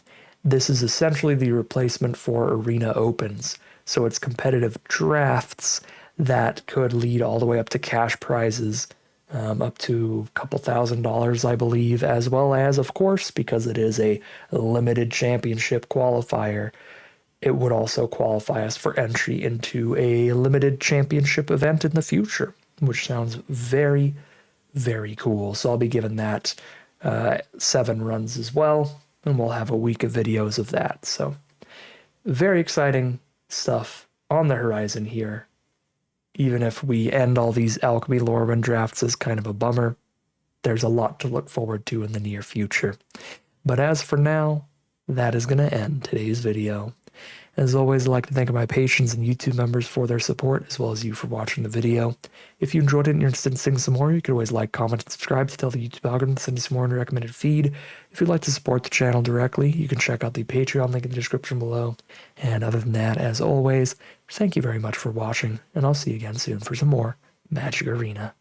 this is essentially the replacement for Arena Opens. So it's competitive drafts that could lead all the way up to cash prizes, up to a couple $1,000s, I believe, as well as, of course, because it is a limited championship qualifier, it would also qualify us for entry into a limited championship event in the future, which sounds very, very cool. So I'll be giving that 7 runs as well, and we'll have a week of videos of that. So very exciting stuff on the horizon here. Even if we end all these Alchemy Lorwyn drafts as kind of a bummer, there's a lot to look forward to in the near future. But as for now, that is going to end today's video. As always, I'd like to thank my patrons and YouTube members for their support, as well as you for watching the video. If you enjoyed it and you're interested in seeing some more, you could always like, comment, and subscribe to tell the YouTube algorithm to send you some more in the recommended feed. If you'd like to support the channel directly, you can check out the Patreon link in the description below. And other than that, as always, thank you very much for watching, and I'll see you again soon for some more Magic Arena.